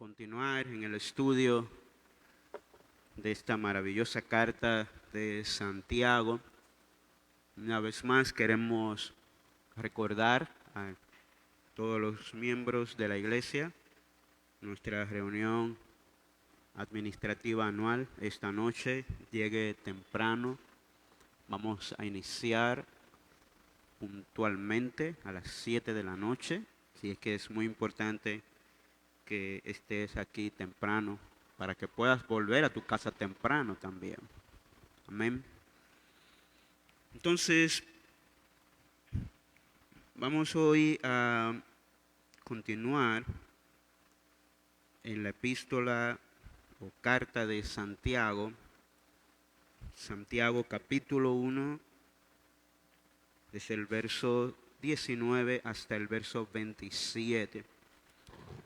continuar en el estudio de esta maravillosa carta de Santiago. Una vez más queremos recordar a todos los miembros de la iglesia nuestra reunión administrativa anual esta noche. Llegue temprano. Vamos a iniciar puntualmente a las 7 de la noche. Así es que es muy importante que estés aquí temprano para que puedas volver a tu casa temprano también. Amén. Entonces, vamos hoy a continuar en la epístola o carta de Santiago. Santiago capítulo 1, desde el verso 19 hasta el verso 27.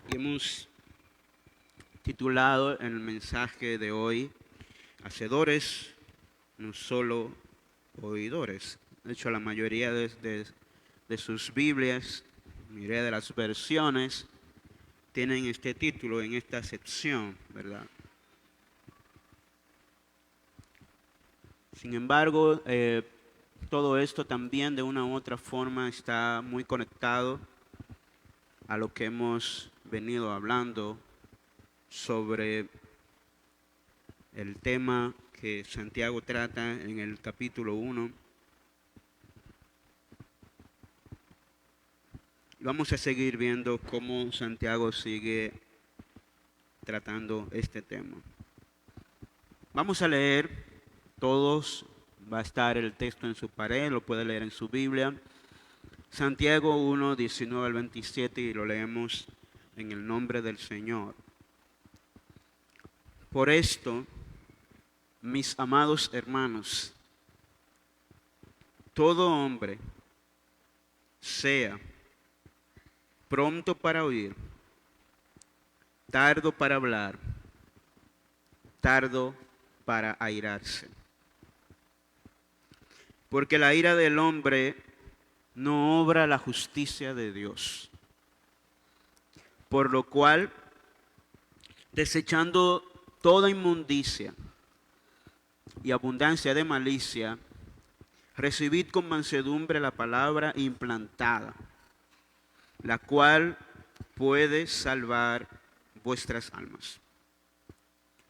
Y hemos titulado el mensaje de hoy, Hacedores, no solo oidores. De hecho, la mayoría de sus Biblias, la mayoría de las versiones, tienen este título en esta sección, ¿verdad? Sin embargo, todo esto también de una u otra forma está muy conectado a lo que hemos venido hablando sobre el tema que Santiago trata en el capítulo 1. Vamos a seguir viendo cómo Santiago sigue tratando este tema. Vamos a leer todos, va a estar el texto en su pared, lo puede leer en su Biblia. Santiago 1, 19 al 27, y lo leemos en el nombre del Señor. Por esto, mis amados hermanos, todo hombre sea pronto para oír, tardo para hablar, tardo para airarse. Porque la ira del hombre no obra la justicia de Dios. Por lo cual, desechando toda inmundicia y abundancia de malicia, recibid con mansedumbre la palabra implantada, la cual puede salvar vuestras almas.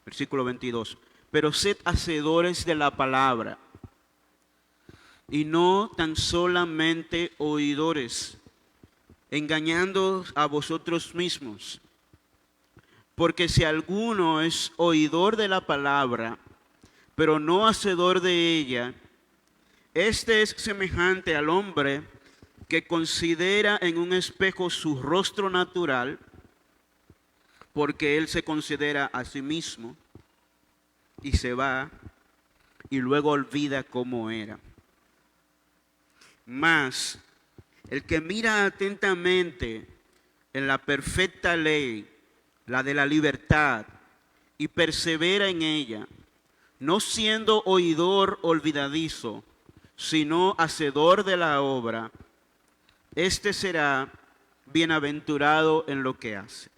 Versículo 22. Pero sed hacedores de la palabra, y no tan solamente oidores, engañándoos a vosotros mismos. Porque si alguno es oidor de la palabra, pero no hacedor de ella, este es semejante al hombre que considera en un espejo su rostro natural, porque él se considera a sí mismo, y se va, y luego olvida cómo era. Mas el que mira atentamente en la perfecta ley, la de la libertad, y persevera en ella, no siendo oidor olvidadizo, sino hacedor de la obra, este será bienaventurado en lo que hace.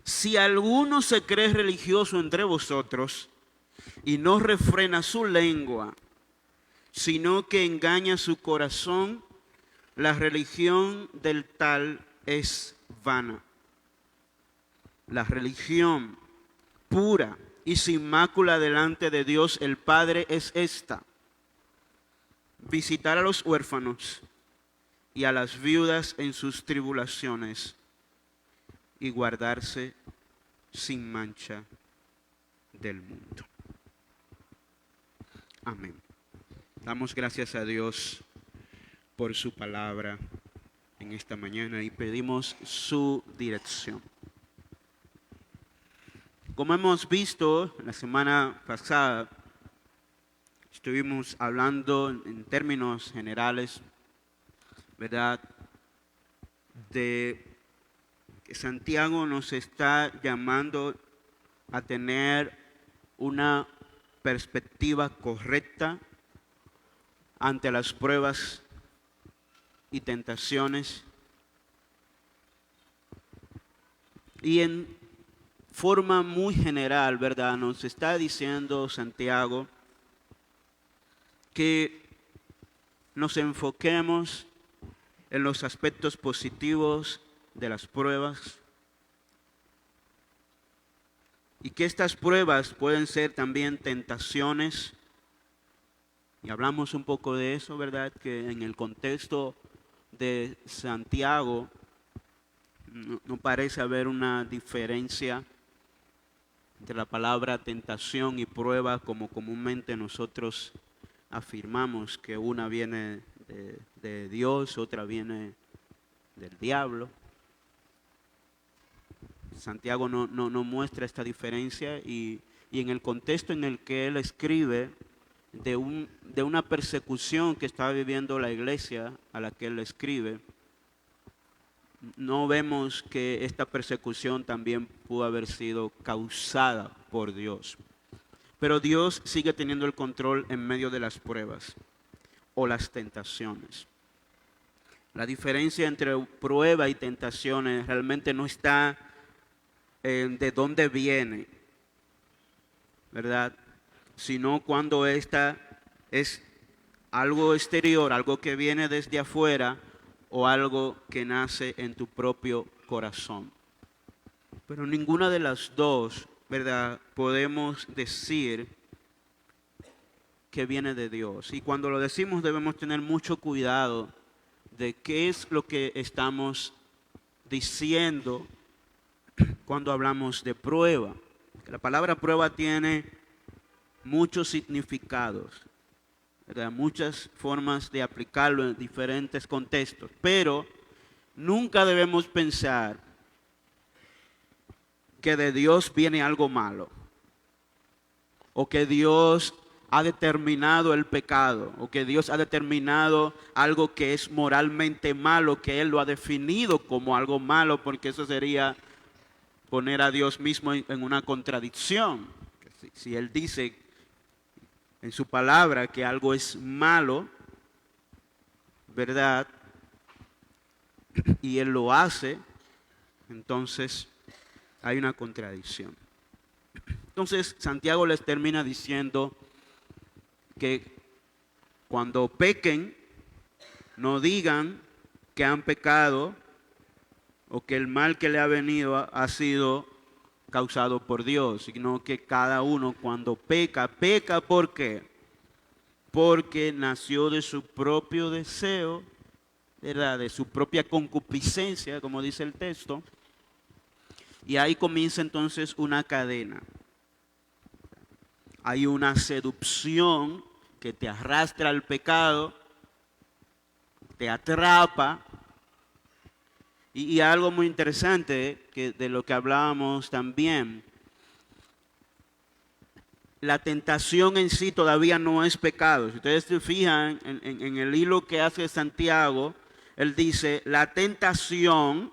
Si alguno se cree religioso entre vosotros y no refrena su lengua, sino que engaña su corazón, la religión del tal es vana. La religión pura y sin mácula delante de Dios el Padre es esta: visitar a los huérfanos y a las viudas en sus tribulaciones, y guardarse sin mancha del mundo. Amén. Damos gracias a Dios por su palabra en esta mañana y pedimos su dirección. Como hemos visto la semana pasada, estuvimos hablando en términos generales, ¿verdad?, de que Santiago nos está llamando a tener una perspectiva correcta ante las pruebas y tentaciones Y en forma muy general, ¿verdad? Nos está diciendo Santiago que nos enfoquemos en los aspectos positivos de las pruebas y que estas pruebas pueden ser también tentaciones. Y hablamos un poco de eso, ¿verdad? Que en el contexto de Santiago no parece haber una diferencia entre la palabra tentación y prueba, como comúnmente nosotros afirmamos que una viene de Dios, otra viene del diablo. Santiago no muestra esta diferencia y en el contexto en el que él escribe de una persecución que estaba viviendo la iglesia a la que él escribe, no vemos que esta persecución también pudo haber sido causada por Dios. Pero Dios sigue teniendo el control en medio de las pruebas o las tentaciones. La diferencia entre prueba y tentaciones realmente no está en de dónde viene, ¿verdad? Sino cuando esta es algo exterior, algo que viene desde afuera o algo que nace en tu propio corazón. Pero ninguna de las dos, ¿verdad? Podemos decir que viene de Dios. Y cuando lo decimos debemos tener mucho cuidado de qué es lo que estamos diciendo cuando hablamos de prueba. La palabra prueba tiene muchos significados, ¿verdad? Muchas formas de aplicarlo en diferentes contextos, pero nunca debemos pensar que de Dios viene algo malo o que Dios ha determinado el pecado o que Dios ha determinado algo que es moralmente malo, que Él lo ha definido como algo malo, porque eso sería poner a Dios mismo en una contradicción. Si Él dice en su palabra que algo es malo, ¿verdad? Y Él lo hace, entonces hay una contradicción. Entonces Santiago les termina diciendo que cuando pequen, no digan que han pecado o que el mal que le ha venido ha sido causado por Dios, sino que cada uno cuando peca, peca ¿por qué? Porque nació de su propio deseo, ¿verdad? De su propia concupiscencia, como dice el texto, y ahí comienza entonces una cadena. Hay una seducción que te arrastra al pecado, te atrapa. Y algo muy interesante que de lo que hablábamos también, la tentación en sí todavía no es pecado. Si ustedes se fijan en el hilo que hace Santiago, él dice, la tentación,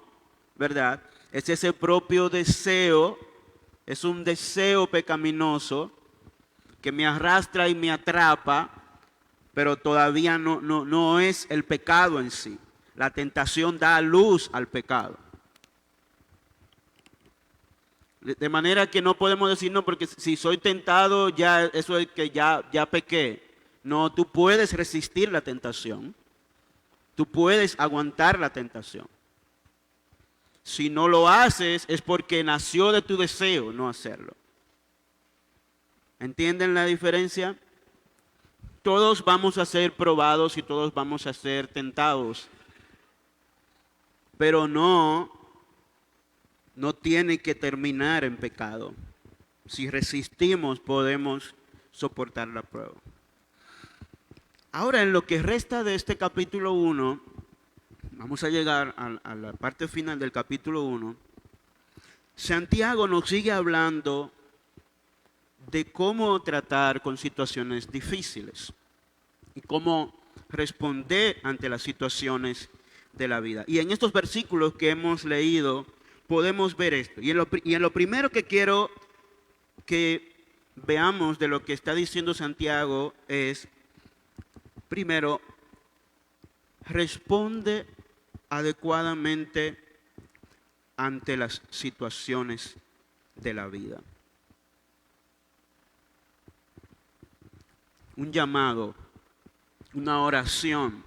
¿verdad? Es ese propio deseo, es un deseo pecaminoso que me arrastra y me atrapa, pero todavía no es el pecado en sí. La tentación da luz al pecado. De manera que no podemos decir, no, porque si soy tentado, ya eso es que ya pequé. No, tú puedes resistir la tentación. Tú puedes aguantar la tentación. Si no lo haces es porque nació de tu deseo no hacerlo. ¿Entienden la diferencia? Todos vamos a ser probados y todos vamos a ser tentados. Pero no tiene que terminar en pecado. Si resistimos podemos soportar la prueba. Ahora en lo que resta de este capítulo 1, vamos a llegar a la parte final del capítulo 1, Santiago nos sigue hablando de cómo tratar con situaciones difíciles y cómo responder ante las situaciones de la vida. Y en estos versículos que hemos leído podemos ver esto. Y en lo primero que quiero que veamos de lo que está diciendo Santiago es, primero, responde adecuadamente ante las situaciones de la vida. Un llamado, una oración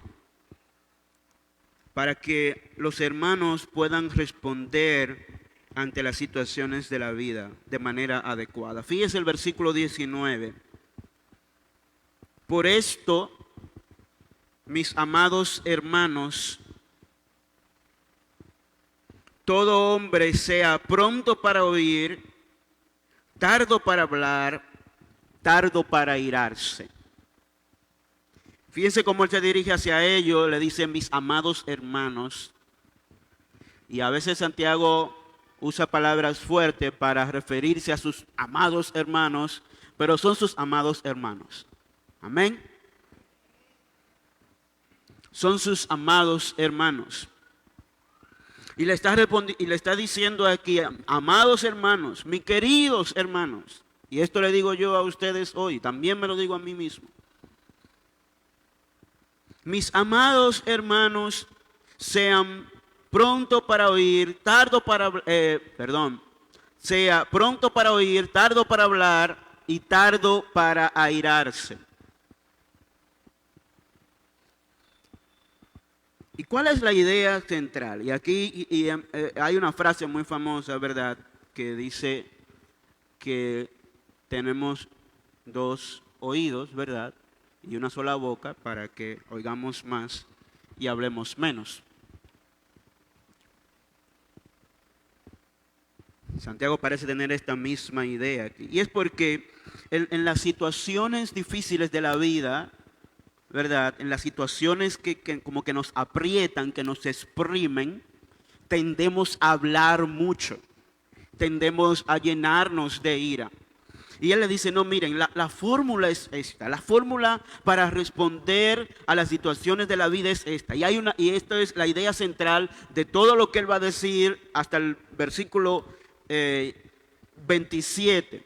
para que los hermanos puedan responder ante las situaciones de la vida de manera adecuada. Fíjese el versículo 19. Por esto, mis amados hermanos, todo hombre sea pronto para oír, tardo para hablar, tardo para airarse. Fíjense cómo él se dirige hacia ellos, le dice mis amados hermanos. Y a veces Santiago usa palabras fuertes para referirse a sus amados hermanos, pero son sus amados hermanos. Amén. Son sus amados hermanos. Y le está diciendo aquí, amados hermanos, mis queridos hermanos. Y esto le digo yo a ustedes hoy, también me lo digo a mí mismo. Mis amados hermanos, sean pronto para oír, sea pronto para oír, tardo para hablar y tardo para airarse. ¿Y cuál es la idea central? Y aquí hay una frase muy famosa, ¿verdad? Que dice que tenemos dos oídos, ¿verdad? Y una sola boca para que oigamos más y hablemos menos. Santiago parece tener esta misma idea aquí. Y es porque en las situaciones difíciles de la vida, ¿verdad? En las situaciones que como que nos aprietan, que nos exprimen, tendemos a hablar mucho. Tendemos a llenarnos de ira. Y él le dice, no, miren, la fórmula es esta. La fórmula para responder a las situaciones de la vida es esta. Y esta es la idea central de todo lo que él va a decir hasta el versículo 27.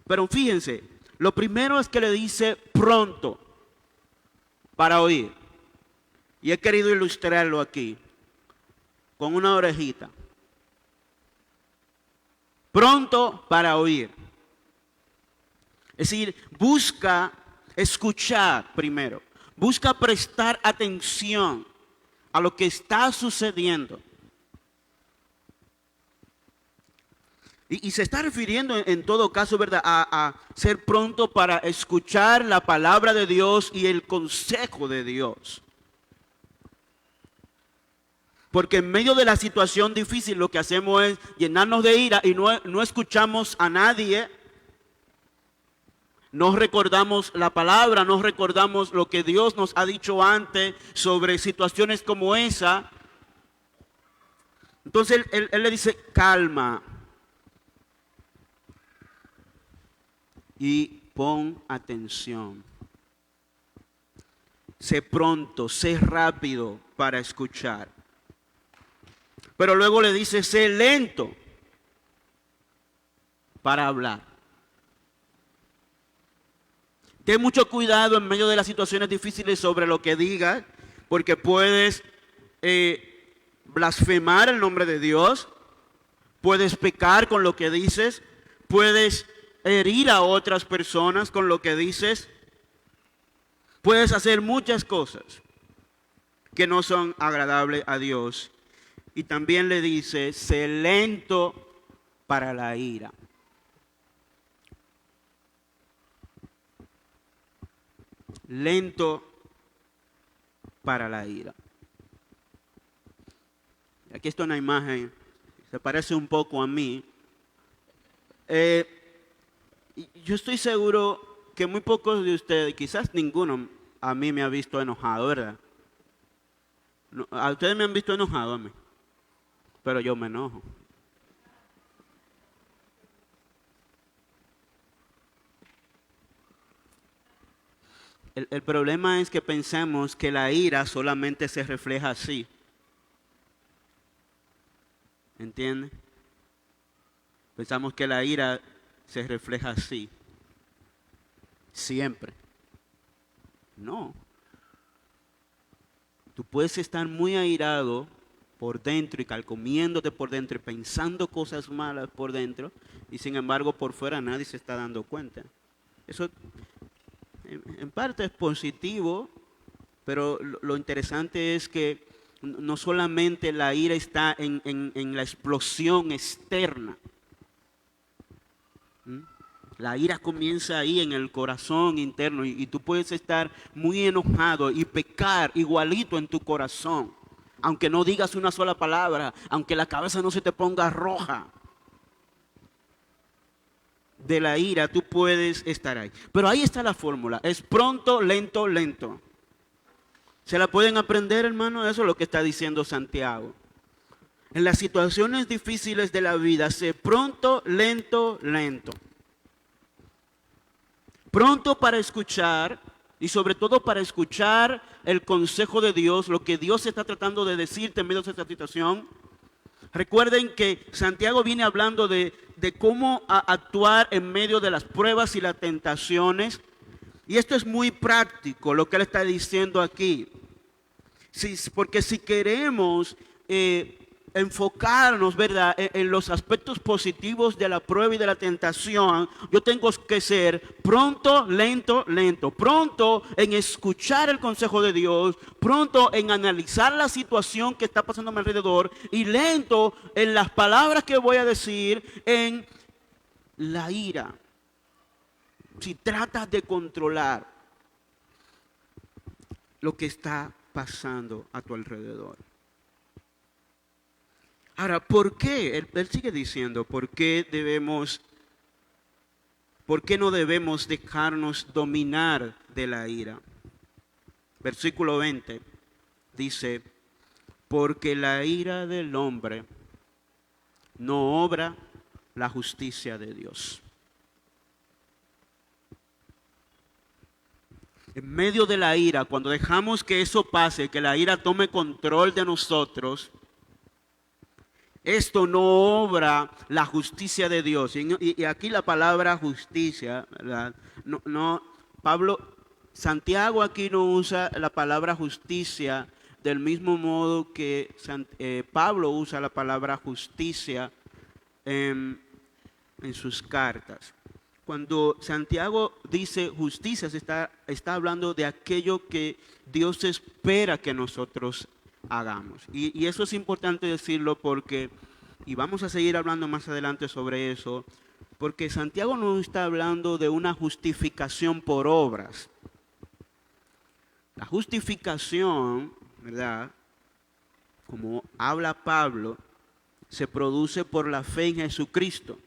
Pero fíjense, lo primero es que le dice pronto para oír. Y he querido ilustrarlo aquí con una orejita. Pronto para oír. Es decir, busca escuchar primero. Busca prestar atención a lo que está sucediendo. Y se está refiriendo en todo caso, ¿verdad?, a ser pronto para escuchar la palabra de Dios y el consejo de Dios. Porque en medio de la situación difícil lo que hacemos es llenarnos de ira y no escuchamos a nadie. No recordamos la palabra, no recordamos lo que Dios nos ha dicho antes sobre situaciones como esa. Entonces él le dice, calma. Y pon atención. Sé pronto, sé rápido para escuchar. Pero luego le dice, sé lento para hablar. Ten mucho cuidado en medio de las situaciones difíciles sobre lo que digas, porque puedes blasfemar el nombre de Dios, puedes pecar con lo que dices, puedes herir a otras personas con lo que dices, puedes hacer muchas cosas que no son agradables a Dios. Y también le dice, sé lento para la ira. Lento para la ira. Aquí está una imagen, se parece un poco a mí. Yo estoy seguro que muy pocos de ustedes, quizás ninguno, a mí me ha visto enojado, ¿verdad? A ustedes me han visto enojado a mí, pero yo me enojo. El problema es que pensamos que la ira solamente se refleja así. ¿Entienden? Pensamos que la ira se refleja así. Siempre. No. Tú puedes estar muy airado por dentro y calcomiéndote por dentro y pensando cosas malas por dentro, y sin embargo por fuera nadie se está dando cuenta. Eso en parte es positivo, pero lo interesante es que no solamente la ira está en la explosión externa. La ira comienza ahí en el corazón interno y tú puedes estar muy enojado y pecar igualito en tu corazón, aunque no digas una sola palabra, aunque la cabeza no se te ponga roja. De la ira tú puedes estar ahí. Pero ahí está la fórmula, es pronto, lento, lento. ¿Se la pueden aprender, hermano? Eso es lo que está diciendo Santiago. En las situaciones difíciles de la vida, sé pronto, lento, lento. Pronto para escuchar y sobre todo para escuchar el consejo de Dios, lo que Dios está tratando de decirte en medio de esta situación. Recuerden que Santiago viene hablando de cómo actuar en medio de las pruebas y las tentaciones. Y esto es muy práctico lo que él está diciendo aquí. Porque si queremos enfocarnos, ¿verdad?, en los aspectos positivos de la prueba y de la tentación, yo tengo que ser pronto, lento, lento. Pronto en escuchar el consejo de Dios, pronto en analizar la situación que está pasando a mi alrededor y lento en las palabras que voy a decir, en la ira. Si tratas de controlar lo que está pasando a tu alrededor. Ahora, ¿por qué? Él sigue diciendo, ¿por qué no debemos dejarnos dominar de la ira? Versículo 20 dice, porque la ira del hombre no obra la justicia de Dios. En medio de la ira, cuando dejamos que eso pase, que la ira tome control de nosotros, esto no obra la justicia de Dios. Y aquí la palabra justicia, ¿verdad? Santiago aquí no usa la palabra justicia del mismo modo que Pablo usa la palabra justicia en sus cartas. Cuando Santiago dice justicia, está hablando de aquello que Dios espera que nosotros hagamos. Y eso es importante decirlo porque, y vamos a seguir hablando más adelante sobre eso, porque Santiago no está hablando de una justificación por obras. La justificación, ¿verdad?, como habla Pablo, se produce por la fe en Jesucristo,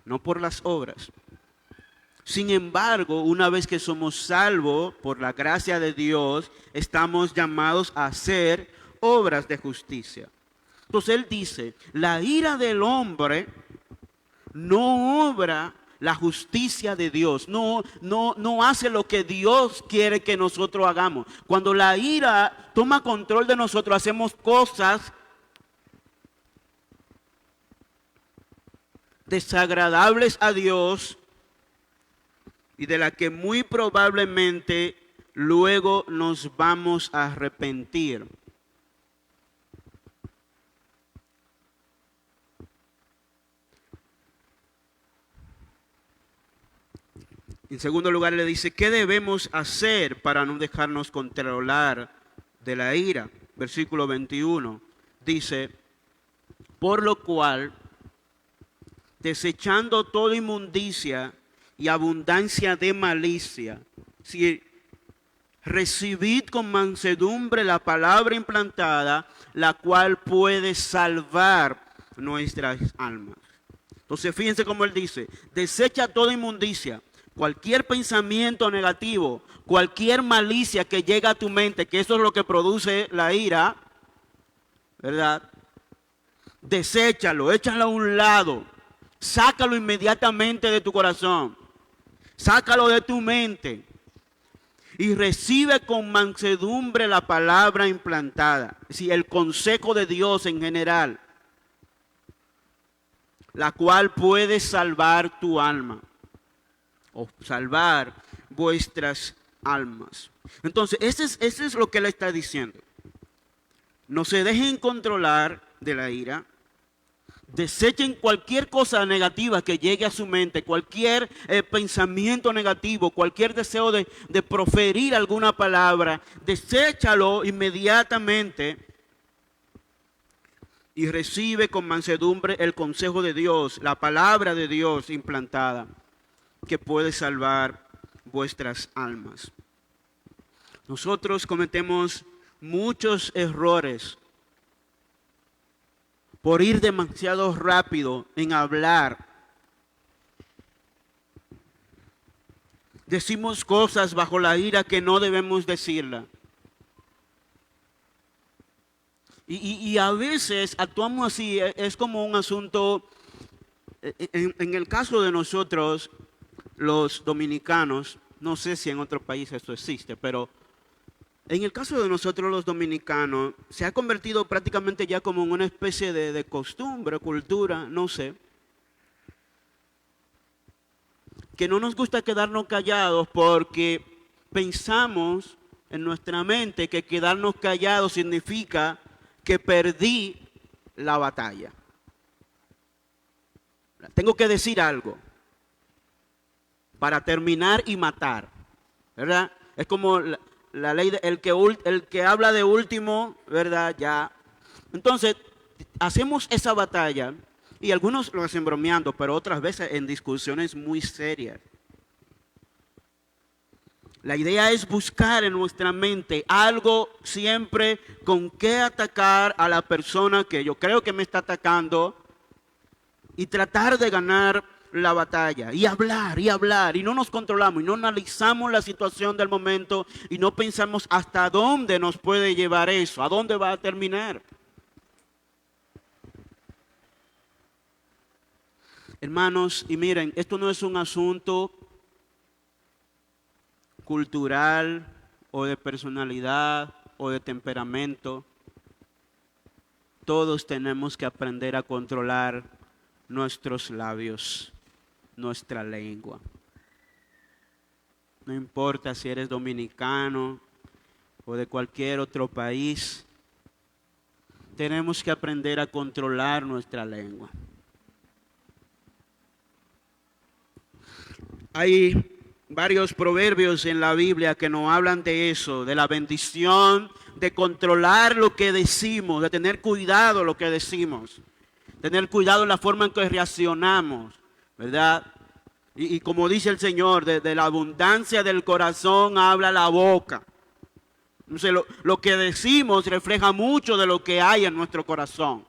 no por las obras. Sin embargo, una vez que somos salvos por la gracia de Dios, estamos llamados a hacer obras de justicia. Entonces él dice, la ira del hombre no obra la justicia de Dios, no hace lo que Dios quiere que nosotros hagamos. Cuando la ira toma control de nosotros, hacemos cosas desagradables a Dios y de la que muy probablemente luego nos vamos a arrepentir. En segundo lugar le dice, ¿qué debemos hacer para no dejarnos controlar de la ira? Versículo 21 dice, por lo cual, desechando toda inmundicia y abundancia de malicia, si recibid con mansedumbre la palabra implantada, la cual puede salvar nuestras almas. Entonces fíjense cómo él dice, desecha toda inmundicia, cualquier pensamiento negativo, cualquier malicia que llega a tu mente, que eso es lo que produce la ira, ¿verdad? Deséchalo, échalo a un lado, sácalo inmediatamente de tu corazón. Sácalo de tu mente y recibe con mansedumbre la palabra implantada, es decir, el consejo de Dios en general, la cual puede salvar tu alma o salvar vuestras almas. Entonces, ese es lo que él está diciendo. No se dejen controlar de la ira. Desechen cualquier cosa negativa que llegue a su mente, cualquier pensamiento negativo, cualquier deseo de proferir alguna palabra. Deséchalo inmediatamente y recibe con mansedumbre el consejo de Dios, la palabra de Dios implantada, que puede salvar vuestras almas. Nosotros cometemos muchos errores por ir demasiado rápido en hablar. Decimos cosas bajo la ira que no debemos decirla. Y a veces actuamos así, es como un asunto, en el caso de nosotros, los dominicanos, no sé si en otro país esto existe, pero en el caso de nosotros los dominicanos, se ha convertido prácticamente ya como en una especie de costumbre, cultura, no sé, que no nos gusta quedarnos callados porque pensamos en nuestra mente que quedarnos callados significa que perdí la batalla. Tengo que decir algo para terminar y matar, ¿verdad? Es como la ley de el que habla de último, ¿verdad? Ya. Entonces, hacemos esa batalla y algunos lo hacen bromeando, pero otras veces en discusiones muy serias. La idea es buscar en nuestra mente algo siempre con qué atacar a la persona que yo creo que me está atacando y tratar de ganar la batalla y hablar y no nos controlamos y no analizamos la situación del momento y no pensamos hasta dónde nos puede llevar eso, a dónde va a terminar. Hermanos, y miren, esto no es un asunto cultural o de personalidad o de temperamento. Todos tenemos que aprender a controlar nuestros labios, nuestra lengua. No importa si eres dominicano o de cualquier otro país, tenemos que aprender a controlar nuestra lengua. Hay varios proverbios en la Biblia que nos hablan de eso, de la bendición, de controlar lo que decimos, de tener cuidado lo que decimos, tener cuidado en la forma en que reaccionamos, ¿verdad? Y como dice el Señor, de la abundancia del corazón habla la boca. Entonces, lo que decimos refleja mucho de lo que hay en nuestro corazón.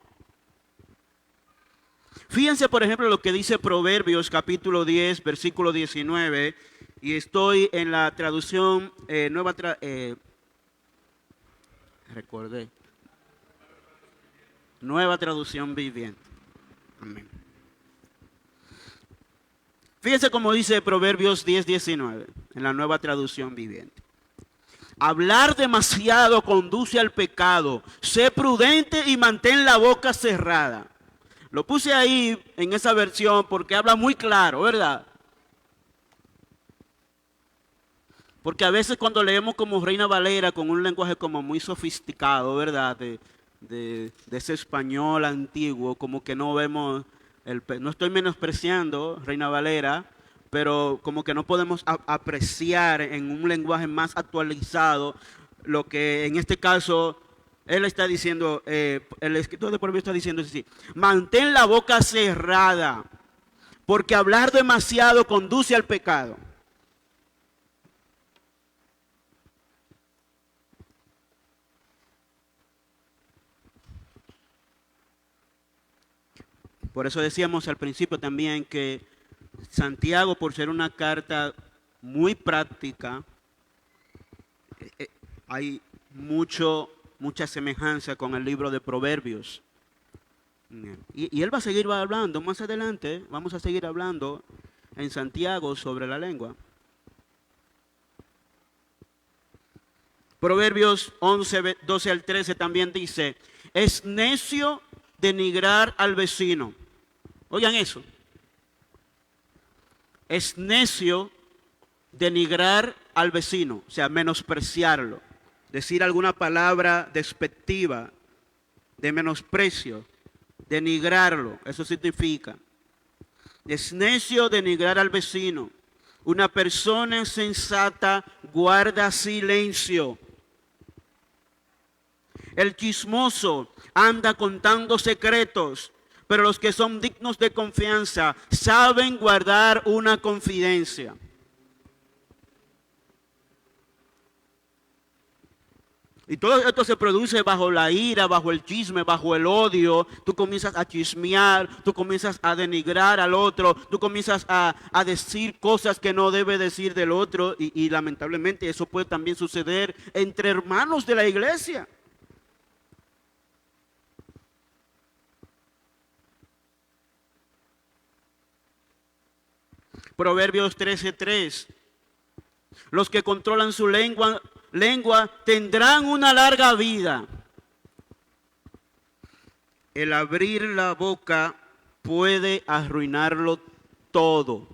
Fíjense, por ejemplo, lo que dice Proverbios capítulo 10, versículo 19, y estoy en la traducción nueva traducción viviente. Amén. Fíjense cómo dice Proverbios 10, 19, en la nueva traducción viviente. Hablar demasiado conduce al pecado. Sé prudente y mantén la boca cerrada. Lo puse ahí en esa versión porque habla muy claro, ¿verdad? Porque a veces cuando leemos como Reina Valera con un lenguaje como muy sofisticado, ¿verdad? De ese español antiguo, como que no vemos, no estoy menospreciando Reina Valera, pero como que no podemos apreciar en un lenguaje más actualizado lo que en este caso él está diciendo, el escritor de Proverbios está diciendo así: mantén la boca cerrada, porque hablar demasiado conduce al pecado. Por eso decíamos al principio también que Santiago, por ser una carta muy práctica, hay mucha semejanza con el libro de Proverbios. Y él va a seguir hablando más adelante, vamos a seguir hablando en Santiago sobre la lengua. Proverbios 11, 12 al 13 también dice: es necio denigrar al vecino. Oigan eso. Es necio denigrar al vecino, o sea, menospreciarlo, decir alguna palabra despectiva de menosprecio, denigrarlo. Eso significa. Es necio denigrar al vecino. Una persona sensata guarda silencio. El chismoso anda contando secretos, pero los que son dignos de confianza saben guardar una confidencia. Y todo esto se produce bajo la ira, bajo el chisme, bajo el odio. Tú comienzas a chismear, tú comienzas a denigrar al otro, tú comienzas a decir cosas que no debe decir del otro. Y lamentablemente eso puede también suceder entre hermanos de la iglesia. Proverbios 13:3. Los que controlan su lengua tendrán una larga vida. El abrir la boca puede arruinarlo todo.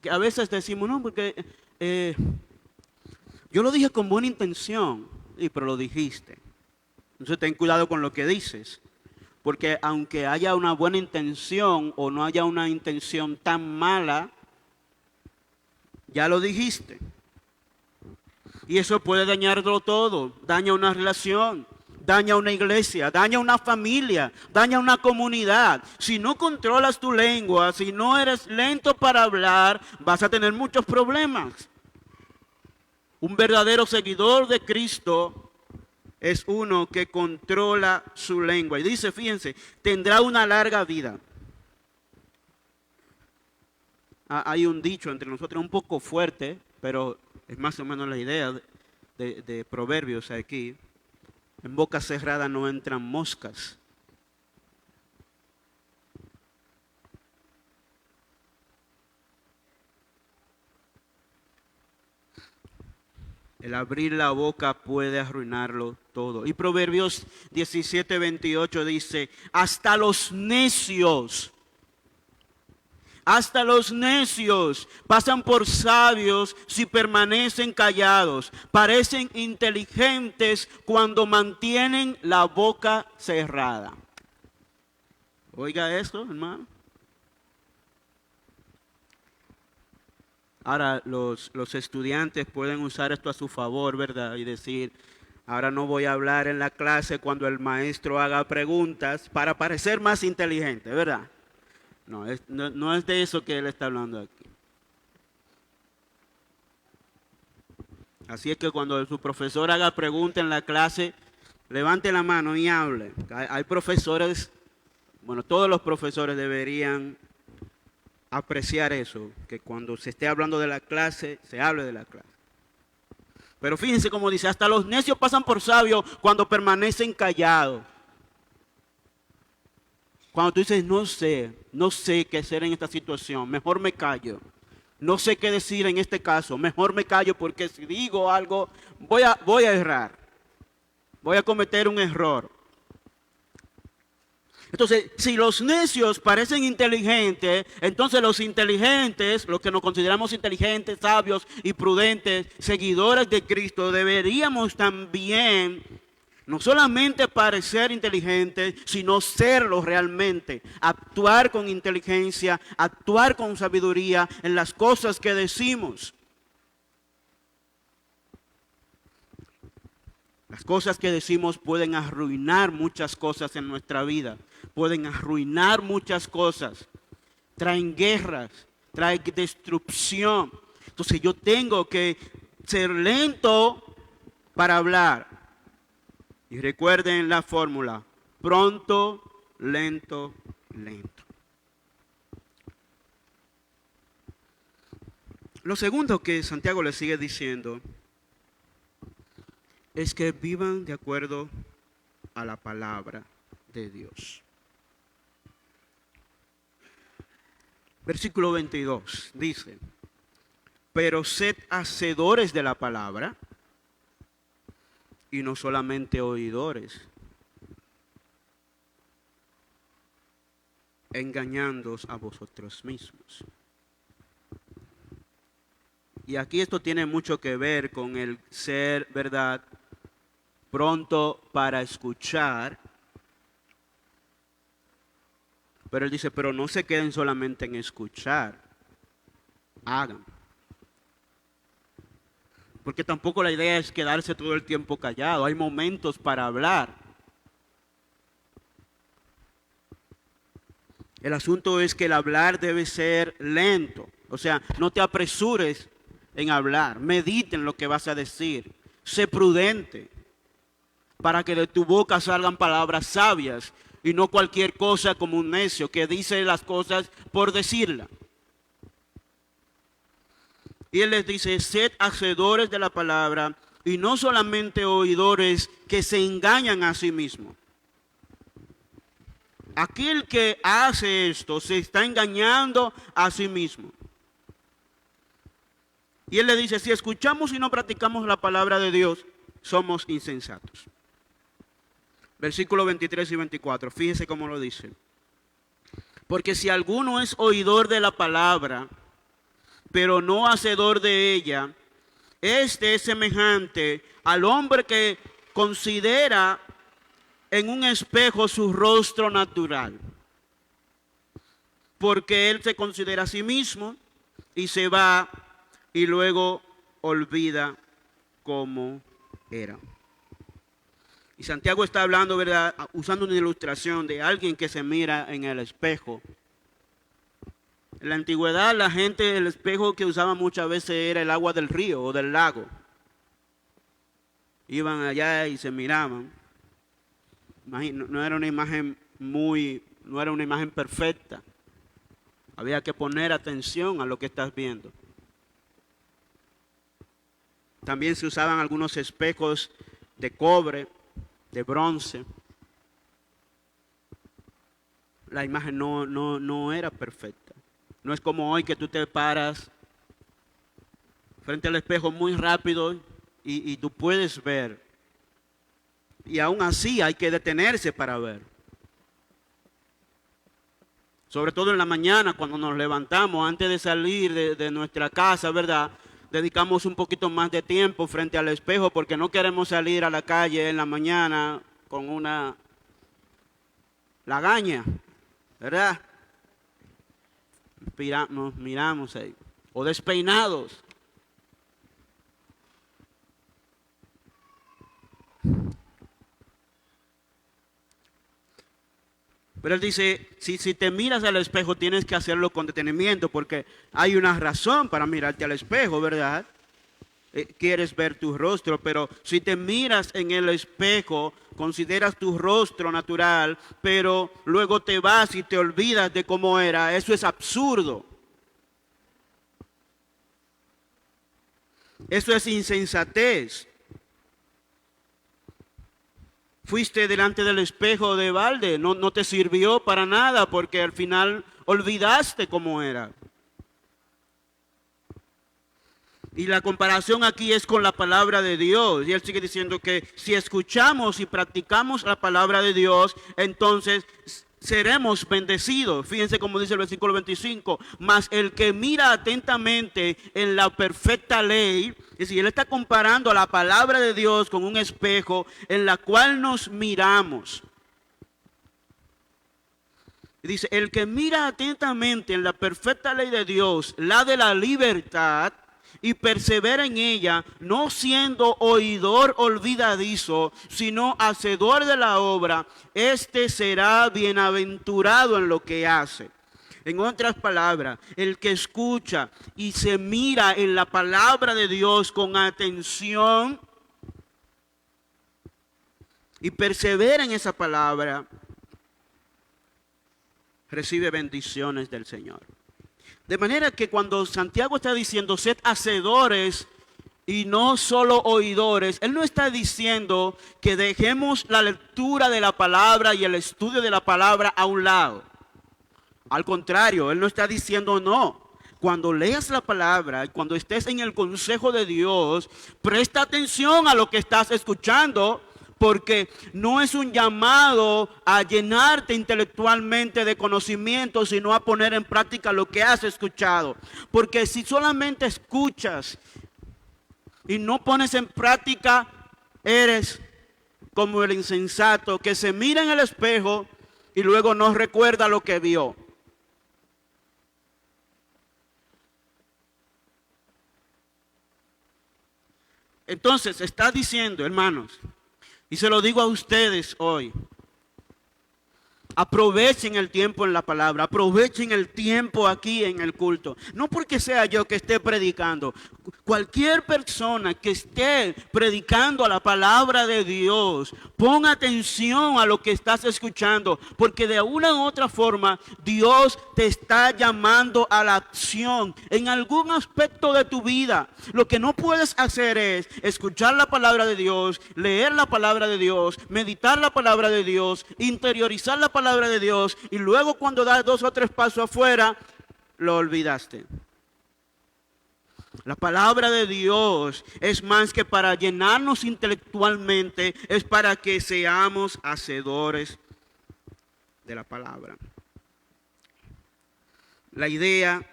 Que a veces decimos, no, porque yo lo dije con buena intención, pero lo dijiste. Entonces ten cuidado con lo que dices. Porque aunque haya una buena intención o no haya una intención tan mala, ya lo dijiste. Y eso puede dañarlo todo. Daña una relación, daña una iglesia, daña una familia, daña una comunidad. Si no controlas tu lengua, si no eres lento para hablar, vas a tener muchos problemas. Un verdadero seguidor de Cristo es uno que controla su lengua. Y dice, fíjense, tendrá una larga vida. Hay un dicho entre nosotros un poco fuerte, pero es más o menos la idea de Proverbios aquí. En boca cerrada no entran moscas. El abrir la boca puede arruinarlo todo. Y Proverbios 17:28 dice, hasta los necios pasan por sabios si permanecen callados. Parecen inteligentes cuando mantienen la boca cerrada. Oiga esto, hermano. Ahora los estudiantes pueden usar esto a su favor, ¿verdad? Y decir, ahora no voy a hablar en la clase cuando el maestro haga preguntas para parecer más inteligente, ¿verdad? No es de eso que él está hablando aquí. Así es que cuando su profesor haga preguntas en la clase, levante la mano y hable. Hay profesores, bueno, todos los profesores deberían apreciar eso, que cuando se esté hablando de la clase, se hable de la clase. Pero fíjense cómo dice, hasta los necios pasan por sabios cuando permanecen callados. Cuando tú dices, no sé qué hacer en esta situación, mejor me callo. No sé qué decir en este caso, mejor me callo porque si digo algo, voy a errar. Voy a cometer un error. Entonces, si los necios parecen inteligentes, entonces los inteligentes, los que nos consideramos inteligentes, sabios y prudentes, seguidores de Cristo, deberíamos también no solamente parecer inteligentes, sino serlo realmente. Actuar con inteligencia, actuar con sabiduría en las cosas que decimos. Las cosas que decimos pueden arruinar muchas cosas en nuestra vida. Pueden arruinar muchas cosas. Traen guerras, traen destrucción. Entonces yo tengo que ser lento para hablar. Y recuerden la fórmula. Pronto, lento, lento. Lo segundo que Santiago le sigue diciendo es que vivan de acuerdo a la palabra de Dios. Versículo 22 dice, pero sed hacedores de la palabra y no solamente oidores, engañándoos a vosotros mismos. Y aquí esto tiene mucho que ver con el ser, ¿verdad?, pronto para escuchar. Pero él dice, pero no se queden solamente en escuchar, hagan. Porque tampoco la idea es quedarse todo el tiempo callado, hay momentos para hablar. El asunto es que el hablar debe ser lento, o sea, no te apresures en hablar, medita en lo que vas a decir, sé prudente, para que de tu boca salgan palabras sabias y no cualquier cosa como un necio que dice las cosas por decirla. Y él les dice, sed hacedores de la palabra y no solamente oidores que se engañan a sí mismos. Aquel que hace esto se está engañando a sí mismo. Y él le dice, si escuchamos y no practicamos la palabra de Dios, somos insensatos. Versículos 23 y 24, fíjese cómo lo dice. Porque si alguno es oidor de la palabra, pero no hacedor de ella, este es semejante al hombre que considera en un espejo su rostro natural. Porque él se considera a sí mismo y se va y luego olvida cómo era. Y Santiago está hablando, ¿verdad?, usando una ilustración de alguien que se mira en el espejo. En la antigüedad la gente, el espejo que usaba muchas veces era el agua del río o del lago. Iban allá y se miraban. No era una imagen no era una imagen perfecta. Había que poner atención a lo que estás viendo. También se usaban algunos espejos de cobre, de bronce. La imagen no era perfecta. No es como hoy que tú te paras frente al espejo muy rápido y tú puedes ver. Y aún así hay que detenerse para ver. Sobre todo en la mañana cuando nos levantamos, antes de salir de nuestra casa, ¿verdad? Dedicamos un poquito más de tiempo frente al espejo porque no queremos salir a la calle en la mañana con una lagaña, ¿verdad? Nos miramos ahí. O despeinados. Pero él dice, si te miras al espejo tienes que hacerlo con detenimiento porque hay una razón para mirarte al espejo, ¿verdad? Quieres ver tu rostro, pero si te miras en el espejo, consideras tu rostro natural, pero luego te vas y te olvidas de cómo era, eso es absurdo. Eso es insensatez. Fuiste delante del espejo de balde, no te sirvió para nada porque al final olvidaste cómo era. Y la comparación aquí es con la palabra de Dios. Y él sigue diciendo que si escuchamos y practicamos la palabra de Dios, entonces seremos bendecidos. Fíjense cómo dice el versículo 25. Mas el que mira atentamente en la perfecta ley, es decir, él está comparando la palabra de Dios con un espejo en la cual nos miramos. Y dice, el que mira atentamente en la perfecta ley de Dios, la de la libertad, y persevera en ella, no siendo oidor olvidadizo, sino hacedor de la obra, este será bienaventurado en lo que hace. En otras palabras, el que escucha y se mira en la palabra de Dios con atención y persevera en esa palabra, recibe bendiciones del Señor. De manera que cuando Santiago está diciendo, sed hacedores y no solo oidores, él no está diciendo que dejemos la lectura de la palabra y el estudio de la palabra a un lado. Al contrario, él no está diciendo no. Cuando leas la palabra y cuando estés en el consejo de Dios, presta atención a lo que estás escuchando, porque no es un llamado a llenarte intelectualmente de conocimiento, sino a poner en práctica lo que has escuchado. Porque si solamente escuchas y no pones en práctica, eres como el insensato que se mira en el espejo y luego no recuerda lo que vio. Entonces está diciendo, hermanos, y se lo digo a ustedes hoy, aprovechen el tiempo en la palabra, aprovechen el tiempo aquí en el culto. No porque sea yo que esté predicando. Cualquier persona que esté predicando a la palabra de Dios, ponga atención a lo que estás escuchando, porque de una u otra forma Dios te está llamando a la acción en algún aspecto de tu vida. Lo que no puedes hacer es escuchar la palabra de Dios, leer la palabra de Dios, meditar la palabra de Dios, interiorizar la palabra de Dios y luego cuando das 2 o 3 pasos afuera, lo olvidaste. La palabra de Dios es más que para llenarnos intelectualmente, es para que seamos hacedores de la palabra. La idea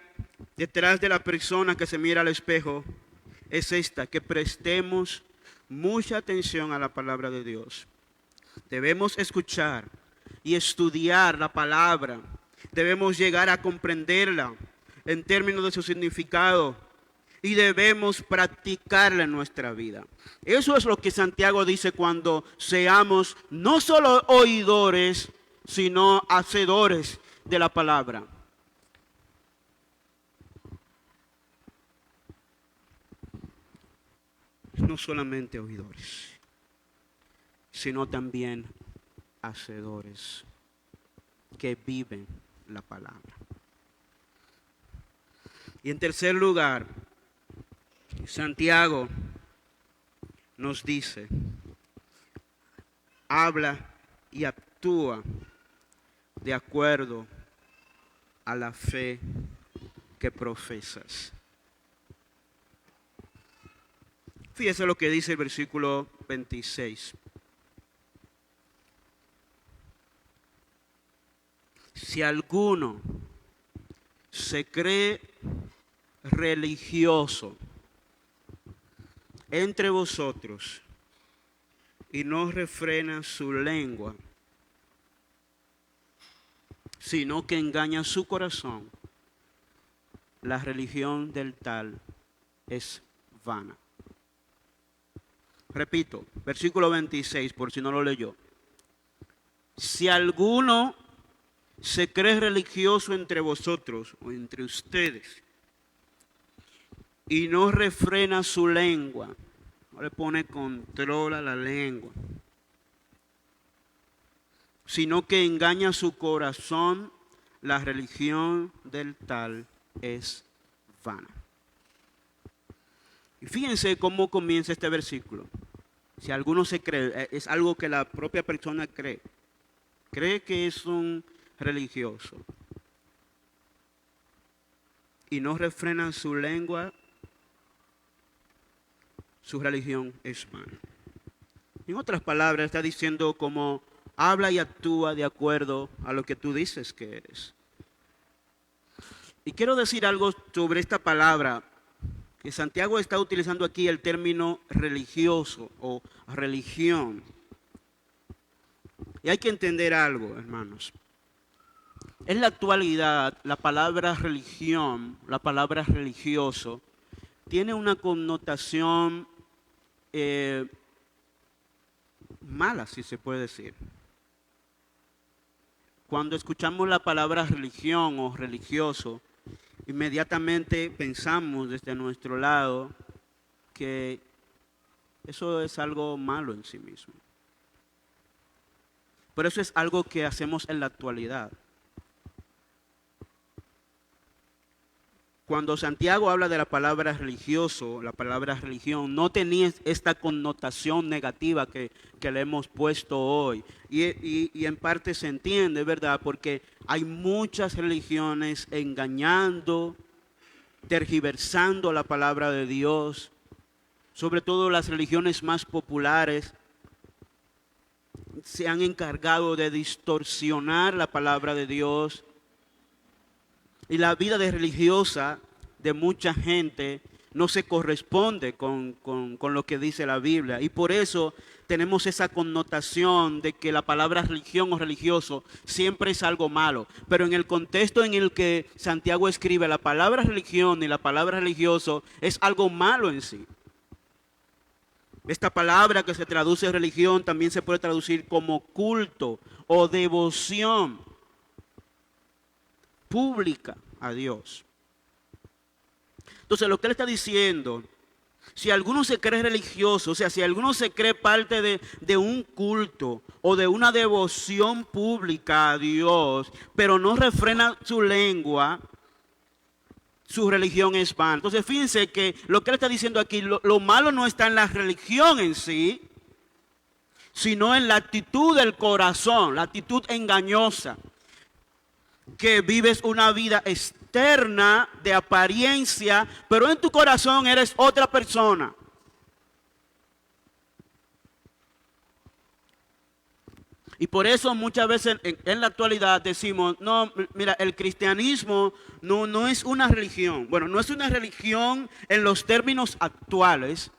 detrás de la persona que se mira al espejo es esta, que prestemos mucha atención a la palabra de Dios. Debemos escuchar y estudiar la palabra. Debemos llegar a comprenderla en términos de su significado. Y debemos practicarla en nuestra vida. Eso es lo que Santiago dice cuando seamos no solo oidores, sino hacedores de la palabra. No solamente oidores, sino también hacedores que viven la palabra. Y en tercer lugar, Santiago nos dice, habla y actúa de acuerdo a la fe que profesas. Fíjese lo que dice el versículo 26. Si alguno se cree religioso entre vosotros y no refrena su lengua, sino que engaña su corazón, la religión del tal es vana. Repito, versículo 26, por si no lo leyó. Si alguno se cree religioso entre vosotros o entre ustedes y no refrena su lengua, no le pone control a la lengua, sino que engaña su corazón, la religión del tal es vana. Y fíjense cómo comienza este versículo. Si alguno se cree, es algo que la propia persona cree. Cree que es un religioso y no refrena su lengua, su religión es vana. En otras palabras, está diciendo como habla y actúa de acuerdo a lo que tú dices que eres. Y quiero decir algo sobre esta palabra, que Santiago está utilizando aquí el término religioso o religión. Y hay que entender algo, hermanos. En la actualidad, la palabra religión, la palabra religioso, tiene una connotación mala, si se puede decir. Cuando escuchamos la palabra religión o religioso, inmediatamente pensamos desde nuestro lado que eso es algo malo en sí mismo. Pero eso es algo que hacemos en la actualidad. Cuando Santiago habla de la palabra religioso, la palabra religión, no tenía esta connotación negativa que le hemos puesto hoy. Y en parte se entiende, ¿verdad? Porque hay muchas religiones engañando, tergiversando la palabra de Dios, sobre todo las religiones más populares, se han encargado de distorsionar la palabra de Dios. Y la vida de religiosa de mucha gente no se corresponde con lo que dice la Biblia. Y por eso tenemos esa connotación de que la palabra religión o religioso siempre es algo malo. Pero en el contexto en el que Santiago escribe, la palabra religión y la palabra religioso es algo malo en sí. Esta palabra que se traduce religión también se puede traducir como culto o devoción pública a Dios. Entonces lo que él está diciendo, si alguno se cree religioso, o sea, si alguno se cree parte de un culto o de una devoción pública a Dios, pero no refrena su lengua, su religión es vana. Entonces fíjense que lo que él está diciendo aquí, lo malo no está en la religión en sí, sino en la actitud del corazón, la actitud engañosa, que vives una vida externa de apariencia, pero en tu corazón eres otra persona. Y por eso muchas veces en la actualidad decimos, no, mira, el cristianismo no es una religión. Bueno, no es una religión en los términos actuales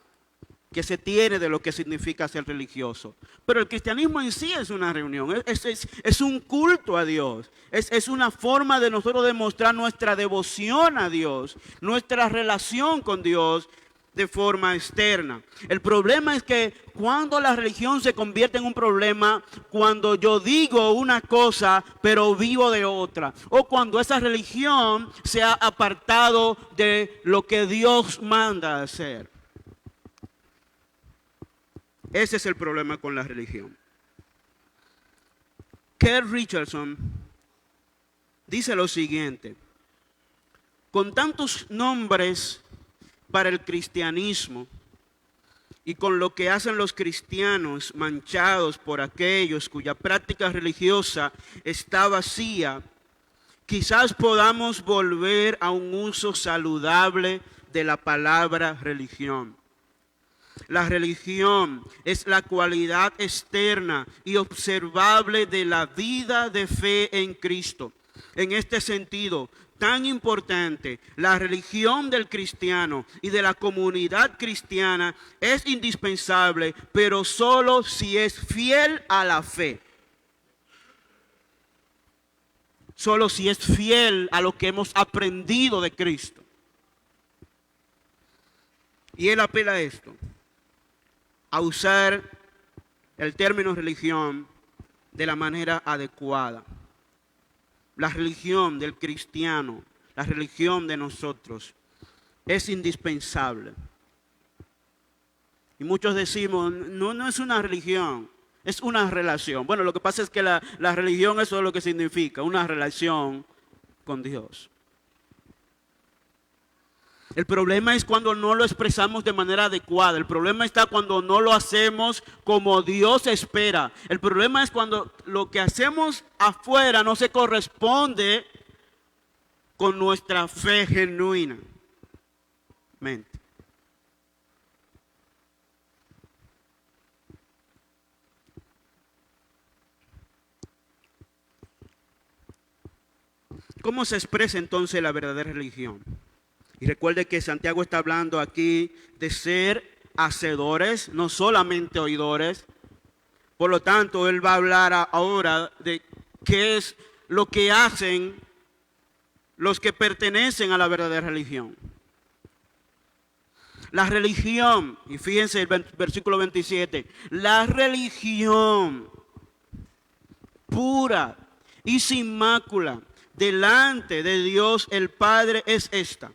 que se tiene de lo que significa ser religioso. Pero el cristianismo en sí es una reunión, es un culto a Dios, es una forma de nosotros demostrar nuestra devoción a Dios, nuestra relación con Dios de forma externa. El problema es que cuando la religión se convierte en un problema, cuando yo digo una cosa pero vivo de otra, o cuando esa religión se ha apartado de lo que Dios manda hacer. Ese es el problema con la religión. Keith Richardson dice lo siguiente: con tantos nombres para el cristianismo y con lo que hacen los cristianos manchados por aquellos cuya práctica religiosa está vacía, quizás podamos volver a un uso saludable de la palabra religión. La religión es la cualidad externa y observable de la vida de fe en Cristo. En este sentido tan importante, la religión del cristiano y de la comunidad cristiana es indispensable, pero solo si es fiel a la fe. Solo si es fiel a lo que hemos aprendido de Cristo. Y él apela a esto, a usar el término religión de la manera adecuada. La religión del cristiano, la religión de nosotros, es indispensable. Y muchos decimos, no es una religión, es una relación. Bueno, lo que pasa es que la religión, eso es lo que significa, una relación con Dios. El problema es cuando no lo expresamos de manera adecuada. El problema está cuando no lo hacemos como Dios espera. El problema es cuando lo que hacemos afuera no se corresponde con nuestra fe genuina. ¿Cómo se expresa entonces la verdadera religión? Y recuerde que Santiago está hablando aquí de ser hacedores, no solamente oidores. Por lo tanto, él va a hablar ahora de qué es lo que hacen los que pertenecen a la verdadera religión. La religión, y fíjense el versículo 27, la religión pura y sin mácula delante de Dios el Padre es esta: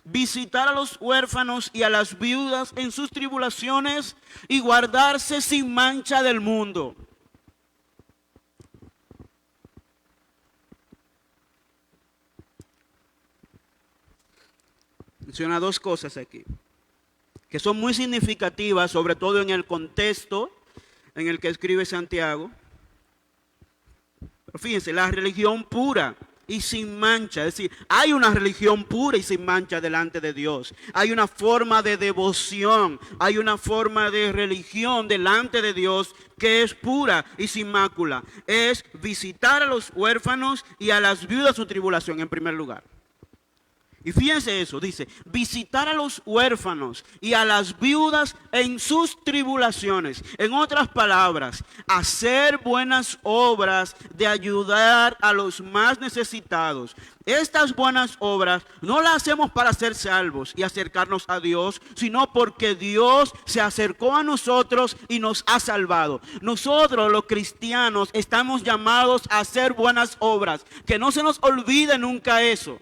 visitar a los huérfanos y a las viudas en sus tribulaciones y guardarse sin mancha del mundo. Menciona dos cosas aquí, que son muy significativas, sobre todo en el contexto en el que escribe Santiago. Pero fíjense, la religión pura y sin mancha. Es decir, hay una religión pura y sin mancha delante de Dios. Hay una forma de devoción, hay una forma de religión delante de Dios que es pura y sin mácula. Es visitar a los huérfanos y a las viudas su tribulación en primer lugar. Y fíjense eso, dice, visitar a los huérfanos y a las viudas en sus tribulaciones. En otras palabras, hacer buenas obras de ayudar a los más necesitados. Estas buenas obras no las hacemos para ser salvos y acercarnos a Dios, sino porque Dios se acercó a nosotros y nos ha salvado. Nosotros los cristianos estamos llamados a hacer buenas obras. Que no se nos olvide nunca eso.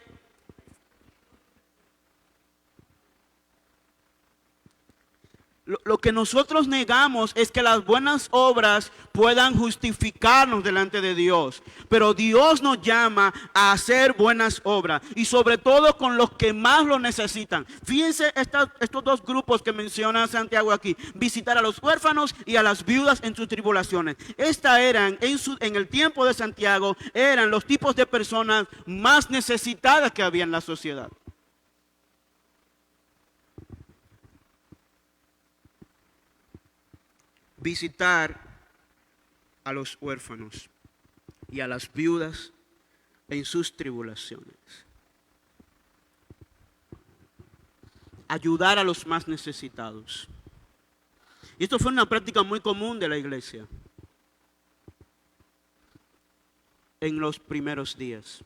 Lo que nosotros negamos es que las buenas obras puedan justificarnos delante de Dios. Pero Dios nos llama a hacer buenas obras. Y sobre todo con los que más lo necesitan. Fíjense estos dos grupos que menciona Santiago aquí. Visitar a los huérfanos y a las viudas en sus tribulaciones. Estas eran, en el tiempo de Santiago, eran los tipos de personas más necesitadas que había en la sociedad. Visitar a los huérfanos y a las viudas en sus tribulaciones. Ayudar a los más necesitados. Y esto fue una práctica muy común de la iglesia en los primeros días.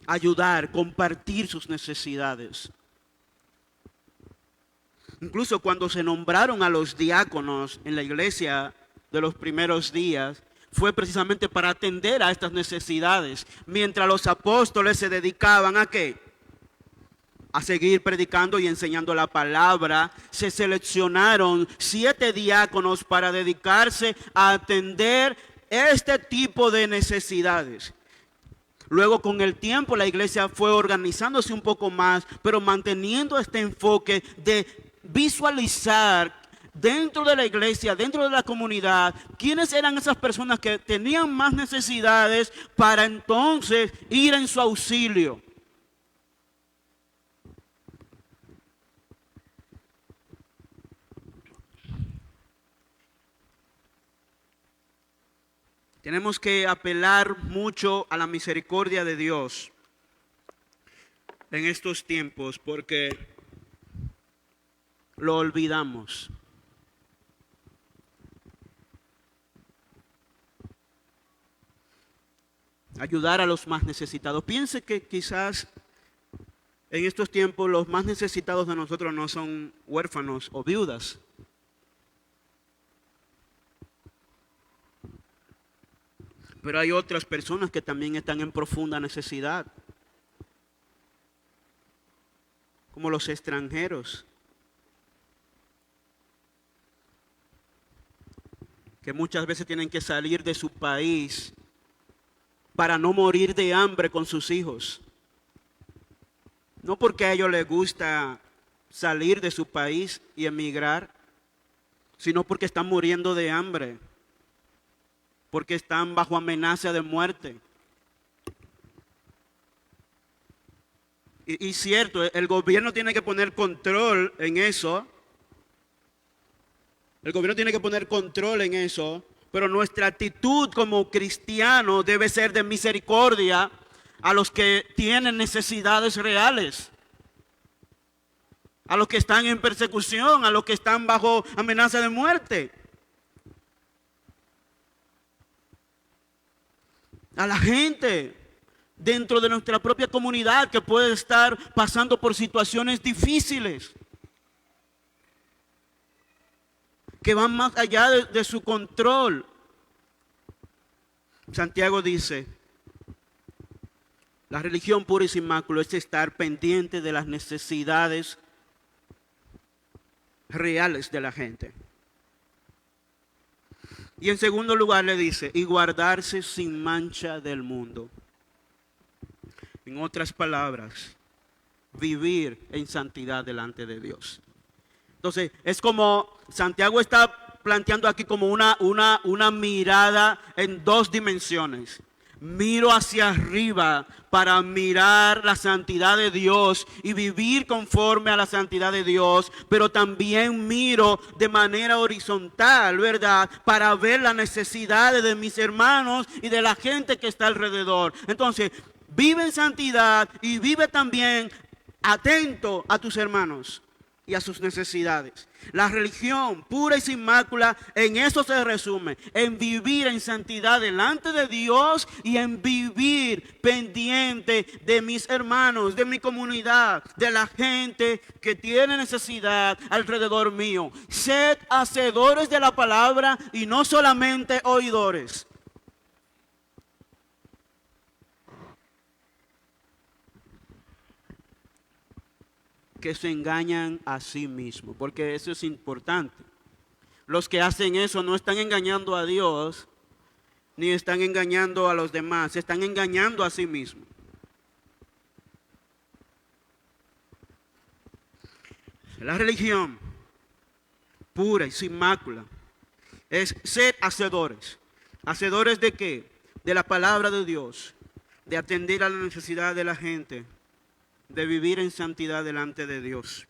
Ayudar, compartir sus necesidades. Incluso cuando se nombraron a los diáconos en la iglesia de los primeros días, fue precisamente para atender a estas necesidades, mientras los apóstoles se dedicaban ¿a qué? A seguir predicando y enseñando la palabra. Se seleccionaron 7 diáconos para dedicarse a atender este tipo de necesidades. Luego con el tiempo la iglesia fue organizándose un poco más, pero manteniendo este enfoque de visualizar dentro de la iglesia, dentro de la comunidad, quiénes eran esas personas que tenían más necesidades para entonces ir en su auxilio. Tenemos que apelar mucho a la misericordia de Dios en estos tiempos porque lo olvidamos. Ayudar a los más necesitados. Piense que quizás en estos tiempos los más necesitados de nosotros no son huérfanos o viudas. Pero hay otras personas que también están en profunda necesidad, como los extranjeros, que muchas veces tienen que salir de su país para no morir de hambre con sus hijos. No porque a ellos les gusta salir de su país y emigrar, sino porque están muriendo de hambre, porque están bajo amenaza de muerte. Y cierto, el gobierno tiene que poner control en eso. El gobierno tiene que poner control en eso, pero nuestra actitud como cristianos debe ser de misericordia a los que tienen necesidades reales, a los que están en persecución, a los que están bajo amenaza de muerte, a la gente dentro de nuestra propia comunidad que puede estar pasando por situaciones difíciles, que van más allá de su control. Santiago dice, la religión pura y sin mácula es estar pendiente de las necesidades reales de la gente. Y en segundo lugar le dice, y guardarse sin mancha del mundo. En otras palabras, vivir en santidad delante de Dios. Entonces, es como Santiago está planteando aquí como una mirada en 2 dimensiones. miro hacia arriba para mirar la santidad de Dios y vivir conforme a la santidad de Dios, pero también miro de manera horizontal, ¿verdad? Para ver las necesidades de mis hermanos y de la gente que está alrededor. Entonces, vive en santidad y vive también atento a tus hermanos y a sus necesidades. La religión pura y sin mácula en eso se resume, en vivir en santidad delante de Dios y en vivir pendiente de mis hermanos, de mi comunidad, de la gente que tiene necesidad alrededor mío. Sed hacedores de la palabra y no solamente oidores. Que se engañan a sí mismos, porque eso es importante. Los que hacen eso no están engañando a Dios, ni están engañando a los demás, se están engañando a sí mismos. La religión pura y sin mácula es ser hacedores. ¿Hacedores de qué? De la palabra de Dios, de atender a la necesidad de la gente, de vivir en santidad delante de Dios.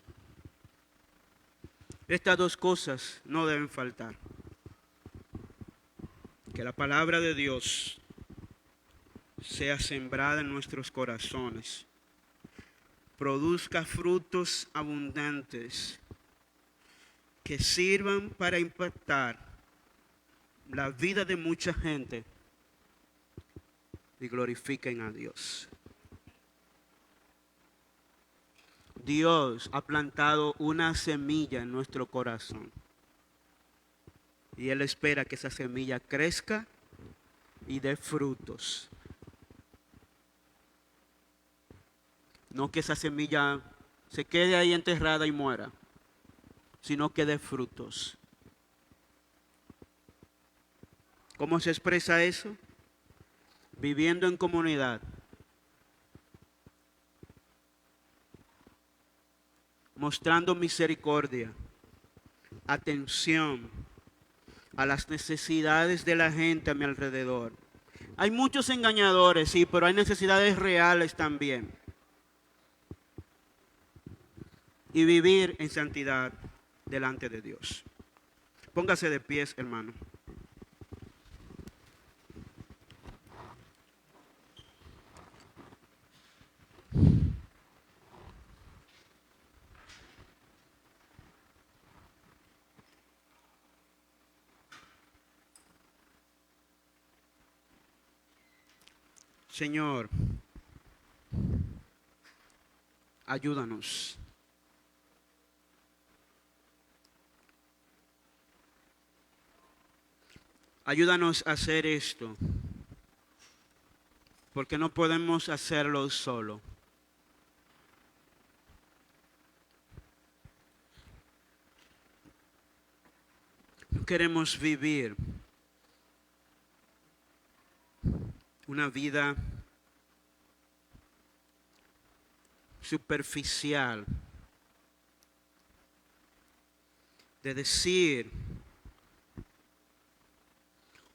Estas dos cosas no deben faltar. Que la palabra de Dios sea sembrada en nuestros corazones, produzca frutos abundantes que sirvan para impactar la vida de mucha gente y glorifiquen a Dios. Dios ha plantado una semilla en nuestro corazón y Él espera que esa semilla crezca y dé frutos. No que esa semilla se quede ahí enterrada y muera, sino que dé frutos. ¿Cómo se expresa eso? Viviendo en comunidad, mostrando misericordia, atención a las necesidades de la gente a mi alrededor. Hay muchos engañadores, sí, pero hay necesidades reales también. Y vivir en santidad delante de Dios. Póngase de pies, hermano. Señor, ayúdanos. Ayúdanos a hacer esto, porque no podemos hacerlo solo. No queremos vivir una vida superficial de decir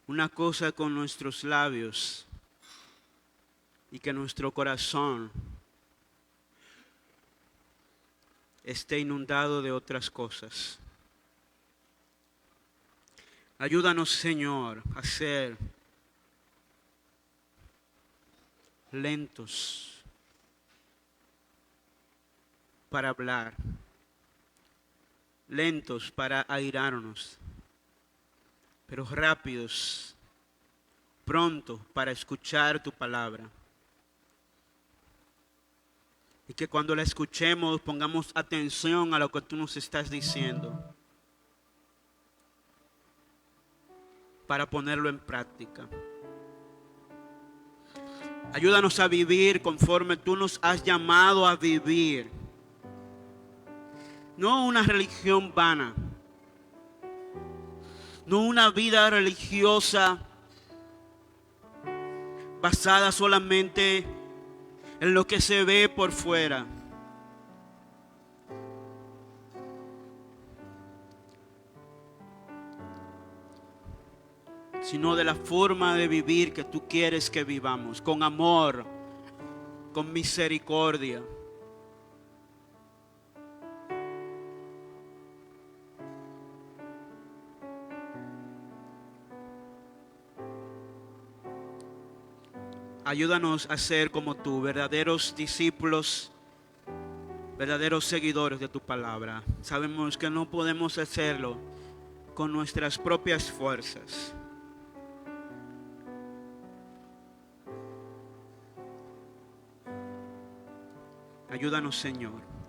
una cosa con nuestros labios y que nuestro corazón esté inundado de otras cosas. Ayúdanos, Señor, a ser lentos para hablar, lentos para airarnos, pero rápidos, pronto para escuchar tu palabra. Y que cuando la escuchemos pongamos atención a lo que tú nos estás diciendo para ponerlo en práctica. Ayúdanos a vivir conforme tú nos has llamado a vivir. No una religión vana. No una vida religiosa basada solamente en lo que se ve por fuera. sino de la forma de vivir que tú quieres que vivamos, con amor, con misericordia. Ayúdanos a ser como tú, verdaderos discípulos, verdaderos seguidores de tu palabra. Sabemos que no podemos hacerlo con nuestras propias fuerzas. Ayúdanos, Señor.